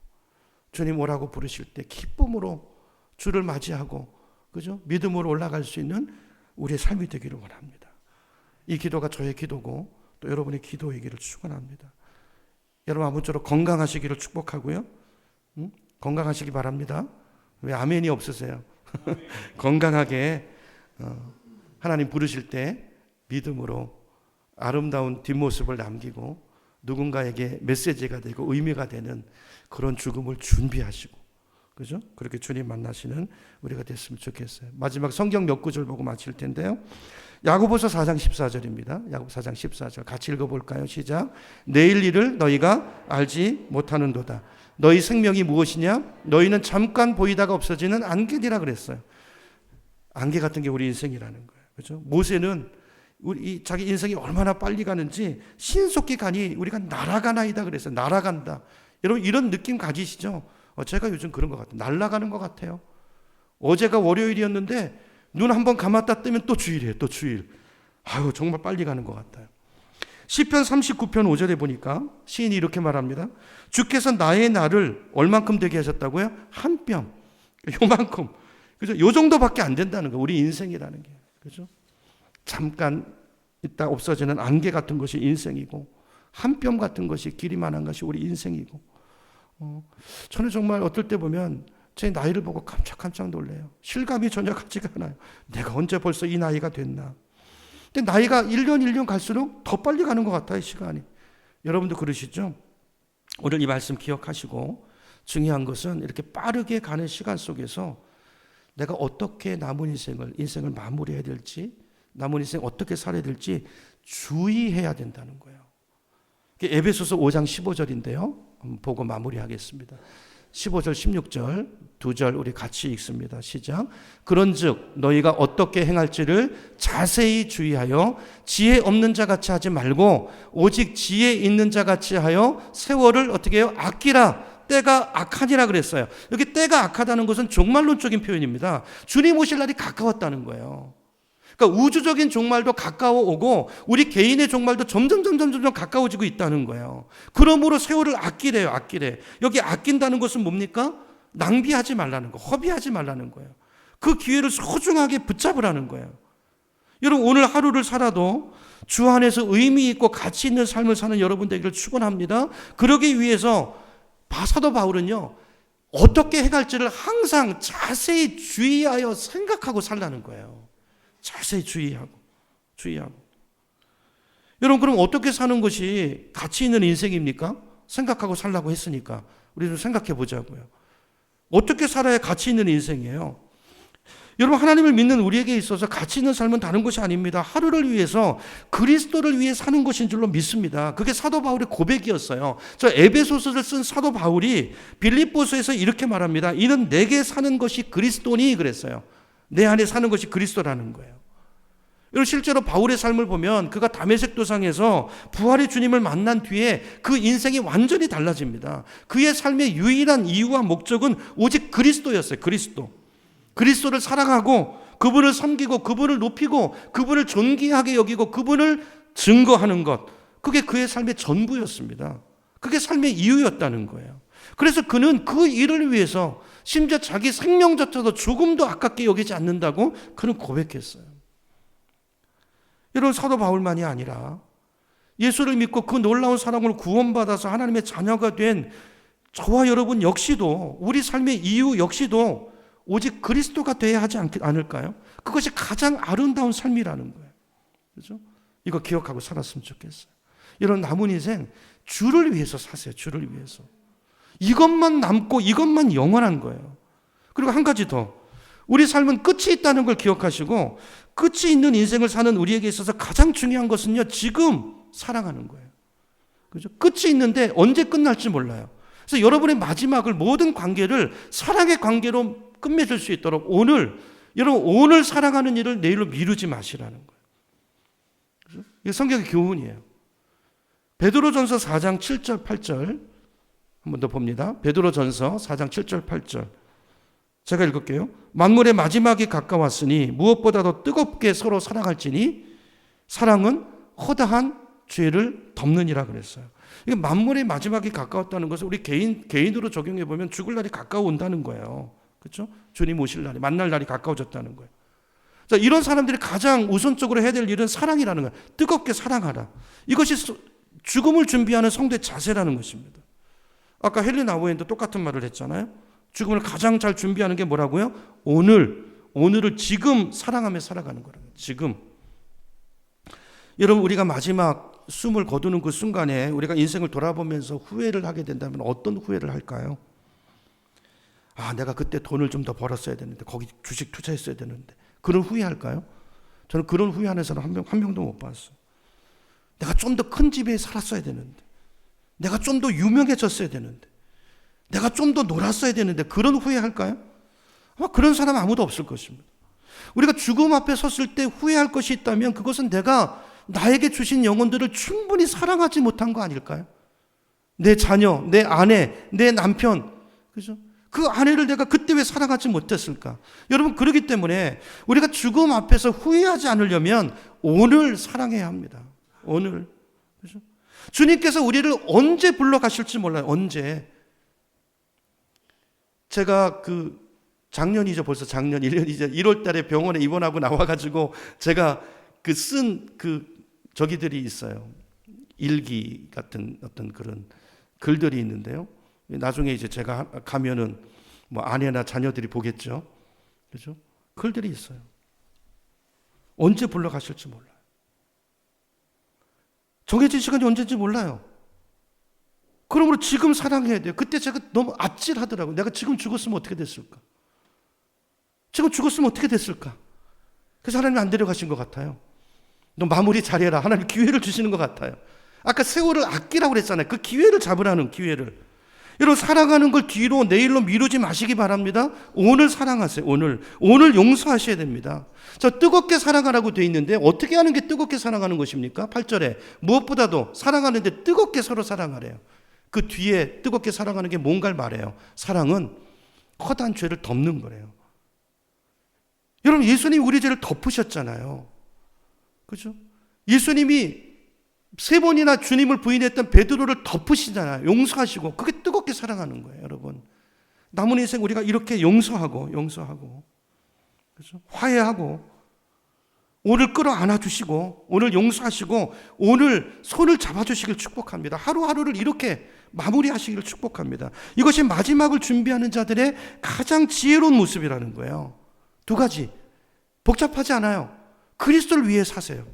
주님 오라고 부르실 때 기쁨으로 주를 맞이하고, 그죠? 믿음으로 올라갈 수 있는 우리의 삶이 되기를 원합니다. 이 기도가 저의 기도고 또 여러분의 기도이기를 축원합니다. 여러분, 아무쪼록 건강하시기를 축복하고요. 건강하시기 바랍니다. 왜 아멘이 없으세요? 건강하게 하나님 부르실 때 믿음으로 아름다운 뒷모습을 남기고 누군가에게 메시지가 되고 의미가 되는 그런 죽음을 준비하시고, 그죠? 그렇게 주님 만나시는 우리가 됐으면 좋겠어요. 마지막 성경 몇 구절 보고 마칠 텐데요. 야고보서 4장 14절입니다. 야고보 4장 14절 같이 읽어볼까요? 시작. 내일 일을 너희가 알지 못하는도다. 너희 생명이 무엇이냐? 너희는 잠깐 보이다가 없어지는 안개니라 그랬어요. 안개 같은 게 우리 인생이라는 거예요. 그렇죠? 모세는 우리 자기 인생이 얼마나 빨리 가는지 신속히 가니 우리가 날아가나이다 그랬어요. 날아간다. 여러분 이런 느낌 가지시죠? 제가 요즘 그런 것 같아요. 날아가는 것 같아요. 어제가 월요일이었는데 눈 한번 감았다 뜨면 또 주일이에요. 또 주일. 아유 정말 빨리 가는 것 같아요. 시편 39편 5절에 보니까 시인이 이렇게 말합니다. 주께서 나의 날을 얼만큼 되게 하셨다고요? 한 뼘. 요만큼. 그죠? 요 정도밖에 안 된다는 거예요. 우리 인생이라는 게. 그죠? 잠깐 있다 없어지는 안개 같은 것이 인생이고 한 뼘 같은 것이 길이만한 것이 우리 인생이고 저는 정말 어떨 때 보면 제 나이를 보고 깜짝깜짝 놀래요. 실감이 전혀 가지가 않아요. 내가 언제 벌써 이 나이가 됐나. 근데 나이가 1년 1년 갈수록 더 빨리 가는 것 같아요. 시간이. 여러분도 그러시죠? 오늘 이 말씀 기억하시고 중요한 것은 이렇게 빠르게 가는 시간 속에서 내가 어떻게 남은 인생을 마무리해야 될지 남은 인생 어떻게 살아야 될지 주의해야 된다는 거예요. 에베소서 5장 15절인데요. 한번 보고 마무리하겠습니다. 15절 16절 두 절 우리 같이 읽습니다. 시작. 그런즉 너희가 어떻게 행할지를 자세히 주의하여 지혜 없는 자 같이 하지 말고 오직 지혜 있는 자 같이 하여 세월을 어떻게 해요? 아끼라. 때가 악하니라 그랬어요. 여기 때가 악하다는 것은 종말론적인 표현입니다. 주님 오실 날이 가까웠다는 거예요. 그러니까 우주적인 종말도 가까워 오고 우리 개인의 종말도 점점 가까워지고 있다는 거예요. 그러므로 세월을 아끼래요. 아끼래. 여기 아낀다는 것은 뭡니까? 낭비하지 말라는 거, 허비하지 말라는 거예요. 그 기회를 소중하게 붙잡으라는 거예요. 여러분 오늘 하루를 살아도 주 안에서 의미 있고 가치 있는 삶을 사는 여러분 되기를 축원합니다. 그러기 위해서 사도 바울은요. 어떻게 해갈지를 항상 자세히 주의하여 생각하고 살라는 거예요. 자세히 주의하고. 여러분 그럼 어떻게 사는 것이 가치 있는 인생입니까? 생각하고 살라고 했으니까 우리 좀 생각해 보자고요. 어떻게 살아야 가치 있는 인생이에요? 여러분 하나님을 믿는 우리에게 있어서 가치 있는 삶은 다른 것이 아닙니다. 하루를 위해서 그리스도를 위해 사는 것인 줄로 믿습니다. 그게 사도 바울의 고백이었어요. 저 에베소서를 쓴 사도 바울이 빌립보서에서 이렇게 말합니다. 이는 내게 사는 것이 그리스도니 그랬어요. 내 안에 사는 것이 그리스도라는 거예요. 여러분 실제로 바울의 삶을 보면 그가 다메섹 도상에서 부활의 주님을 만난 뒤에 그 인생이 완전히 달라집니다. 그의 삶의 유일한 이유와 목적은 오직 그리스도였어요. 그리스도를 사랑하고 그분을 섬기고 그분을 높이고 그분을 존귀하게 여기고 그분을 증거하는 것. 그게 그의 삶의 전부였습니다. 그게 삶의 이유였다는 거예요. 그래서 그는 그 일을 위해서 심지어 자기 생명조차도 조금도 아깝게 여기지 않는다고 그는 고백했어요. 여러분 사도 바울만이 아니라 예수를 믿고 그 놀라운 사랑으로 구원받아서 하나님의 자녀가 된 저와 여러분 역시도 우리 삶의 이유 역시도 오직 그리스도가 되어야 하지 않을까요? 그것이 가장 아름다운 삶이라는 거예요. 그렇죠? 이거 기억하고 살았으면 좋겠어요. 이런 남은 인생 주를 위해서 사세요. 주를 위해서. 이것만 남고 이것만 영원한 거예요. 그리고 한 가지 더. 우리 삶은 끝이 있다는 걸 기억하시고 끝이 있는 인생을 사는 우리에게 있어서 가장 중요한 것은요. 지금 사랑하는 거예요. 그죠? 끝이 있는데 언제 끝날지 몰라요. 그래서 여러분의 마지막을 모든 관계를 사랑의 관계로 끝맺을 수 있도록 여러분 오늘 사랑하는 일을 내일로 미루지 마시라는 거예요. 그죠? 이게 성경의 교훈이에요. 베드로전서 4장 7절 8절 한 번 더 봅니다. 베드로전서 4장 7절 8절 제가 읽을게요. 만물의 마지막이 가까웠으니 무엇보다도 뜨겁게 서로 사랑할지니 사랑은 허다한 죄를 덮느니라 그랬어요. 이게 만물의 마지막이 가까웠다는 것을 우리 개인으로 적용해 보면 죽을 날이 가까워온다는 거예요. 그렇죠? 주님 오실 날이 만날 날이 가까워졌다는 거예요. 자, 이런 사람들이 가장 우선적으로 해야 될 일은 사랑이라는 거예요. 뜨겁게 사랑하라. 이것이 죽음을 준비하는 성도의 자세라는 것입니다. 아까 헨리 나우엔도 똑같은 말을 했잖아요. 죽음을 가장 잘 준비하는 게 뭐라고요? 오늘을 지금 사랑하며 살아가는 거라고요. 지금. 여러분 우리가 마지막 숨을 거두는 그 순간에 우리가 인생을 돌아보면서 후회를 하게 된다면 어떤 후회를 할까요? 내가 그때 돈을 좀 더 벌었어야 되는데 거기 주식 투자했어야 되는데 그런 후회할까요? 저는 그런 후회하는 사람 한 명도 못 봤어요. 내가 좀 더 큰 집에 살았어야 되는데 내가 좀 더 유명해졌어야 되는데 내가 좀 더 놀았어야 되는데 그런 후회할까요? 아마 그런 사람 아무도 없을 것입니다. 우리가 죽음 앞에 섰을 때 후회할 것이 있다면 그것은 내가 나에게 주신 영혼들을 충분히 사랑하지 못한 거 아닐까요? 내 자녀, 내 아내, 내 남편, 그죠? 그 아내를 내가 그때 왜 사랑하지 못했을까? 여러분, 그렇기 때문에 우리가 죽음 앞에서 후회하지 않으려면 오늘 사랑해야 합니다. 오늘. 그죠? 주님께서 우리를 언제 불러가실지 몰라요. 언제. 제가 작년이죠. 벌써 작년 1년이죠. 1월 달에 병원에 입원하고 나와가지고 제가 저기들이 있어요. 일기 같은 어떤 그런 글들이 있는데요. 나중에 이제 제가 가면은 뭐 아내나 자녀들이 보겠죠. 그죠? 글들이 있어요. 언제 불러가실지 몰라요. 정해진 시간이 언제인지 몰라요. 그러므로 지금 사랑해야 돼요. 그때 제가 너무 아찔하더라고요. 내가 지금 죽었으면 어떻게 됐을까? 지금 죽었으면 어떻게 됐을까? 그래서 하나님이 안 데려가신 것 같아요. 너 마무리 잘해라. 하나님 기회를 주시는 것 같아요. 아까 세월을 아끼라고 그랬잖아요. 그 기회를 잡으라는 기회를. 여러분, 사랑하는 걸 뒤로 내일로 미루지 마시기 바랍니다. 오늘 사랑하세요. 오늘 용서하셔야 됩니다. 저 뜨겁게 사랑하라고 되어 있는데 어떻게 하는 게 뜨겁게 사랑하는 것입니까? 8절에 무엇보다도 사랑하는데 뜨겁게 서로 사랑하래요. 그 뒤에 뜨겁게 사랑하는 게 뭔가를 말해요. 사랑은 허다한 죄를 덮는 거래요. 여러분, 예수님이 우리 죄를 덮으셨잖아요. 그죠? 예수님이 3번이나 주님을 부인했던 베드로를 덮으시잖아요. 용서하시고. 그게 뜨겁게 사랑하는 거예요, 여러분. 남은 인생 우리가 이렇게 용서하고, 그죠? 화해하고, 오늘 끌어안아 주시고, 오늘 용서하시고, 오늘 손을 잡아주시길 축복합니다. 하루하루를 이렇게 마무리하시기를 축복합니다. 이것이 마지막을 준비하는 자들의 가장 지혜로운 모습이라는 거예요. 2가지. 복잡하지 않아요. 그리스도를 위해 사세요.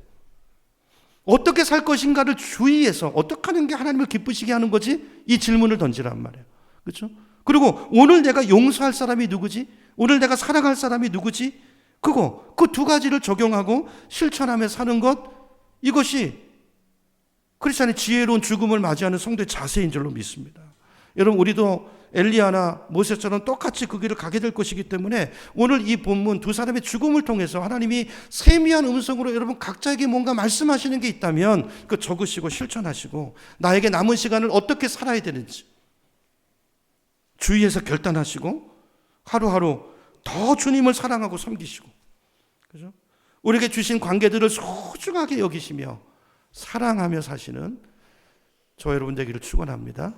어떻게 살 것인가를 주의해서 어떻게 하는 게 하나님을 기쁘시게 하는 거지? 이 질문을 던지란 말이에요. 그렇죠? 그리고 오늘 내가 용서할 사람이 누구지? 오늘 내가 사랑할 사람이 누구지? 그 2가지를 적용하고 실천하며 사는 것, 이것이 크리스찬의 지혜로운 죽음을 맞이하는 성도의 자세인 줄로 믿습니다. 여러분, 우리도 엘리야나 모세처럼 똑같이 그 길을 가게 될 것이기 때문에 오늘 이 본문 2 사람의 죽음을 통해서 하나님이 세미한 음성으로 여러분 각자에게 뭔가 말씀하시는 게 있다면 그 적으시고 실천하시고 나에게 남은 시간을 어떻게 살아야 되는지 주의해서 결단하시고 하루하루 더 주님을 사랑하고 섬기시고, 그죠? 우리에게 주신 관계들을 소중하게 여기시며 사랑하며 사시는 저 여러분 되기를 축원합니다.